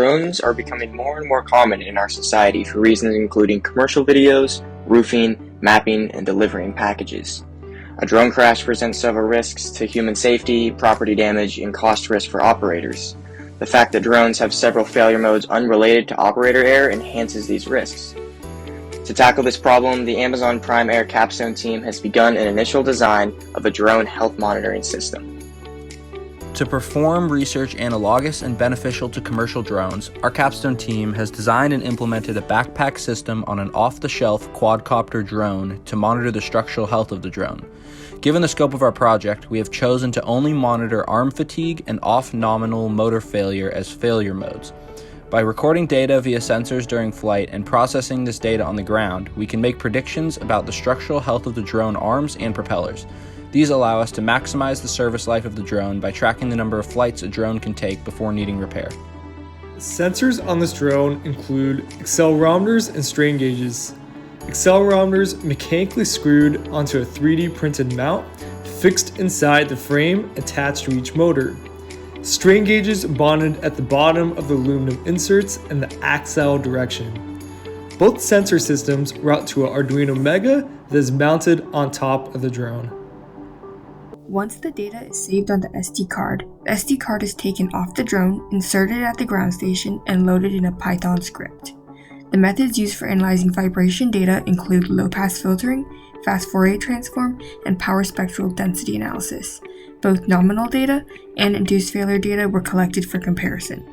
Drones are becoming more and more common in our society for reasons including commercial videos, roofing, mapping, and delivering packages. A drone crash presents several risks to human safety, property damage, and cost risk for operators. The fact that drones have several failure modes unrelated to operator error enhances these risks. To tackle this problem, the Amazon Prime Air Capstone team has begun an initial design of a drone health monitoring system. To perform research analogous and beneficial to commercial drones, our Capstone team has designed and implemented a backpack system on an off-the-shelf quadcopter drone to monitor the structural health of the drone. Given the scope of our project, we have chosen to only monitor arm fatigue and off-nominal motor failure as failure modes. By recording data via sensors during flight and processing this data on the ground, we can make predictions about the structural health of the drone arms and propellers. These allow us to maximize the service life of the drone by tracking the number of flights a drone can take before needing repair. Sensors on this drone include accelerometers and strain gauges. Accelerometers mechanically screwed onto a 3D printed mount, fixed inside the frame attached to each motor. Strain gauges bonded at the bottom of the aluminum inserts in the axle direction. Both sensor systems route to an Arduino Mega that is mounted on top of the drone. Once the data is saved on the SD card is taken off the drone, inserted at the ground station, and loaded in a Python script. The methods used for analyzing vibration data include low-pass filtering, fast Fourier transform, and power spectral density analysis. Both nominal data and induced failure data were collected for comparison.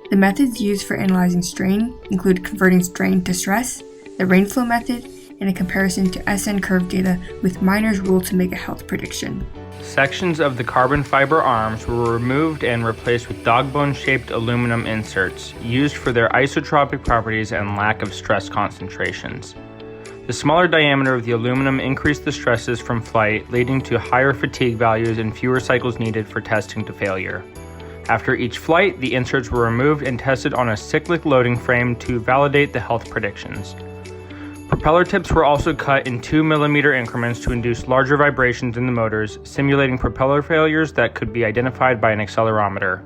The methods used for analyzing strain include converting strain to stress, the rainflow method, and a comparison to SN curve data with Miner's rule to make a health prediction. Sections of the carbon fiber arms were removed and replaced with dog-bone-shaped aluminum inserts, used for their isotropic properties and lack of stress concentrations. The smaller diameter of the aluminum increased the stresses from flight, leading to higher fatigue values and fewer cycles needed for testing to failure. After each flight, the inserts were removed and tested on a cyclic loading frame to validate the health predictions. Propeller tips were also cut in 2 mm increments to induce larger vibrations in the motors, simulating propeller failures that could be identified by an accelerometer.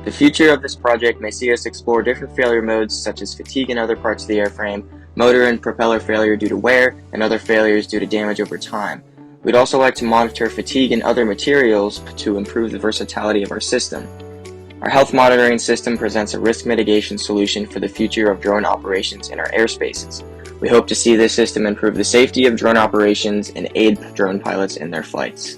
The future of this project may see us explore different failure modes such as fatigue in other parts of the airframe, motor and propeller failure due to wear, and other failures due to damage over time. We'd also like to monitor fatigue in other materials to improve the versatility of our system. Our health monitoring system presents a risk mitigation solution for the future of drone operations in our airspaces. We hope to see this system improve the safety of drone operations and aid drone pilots in their flights.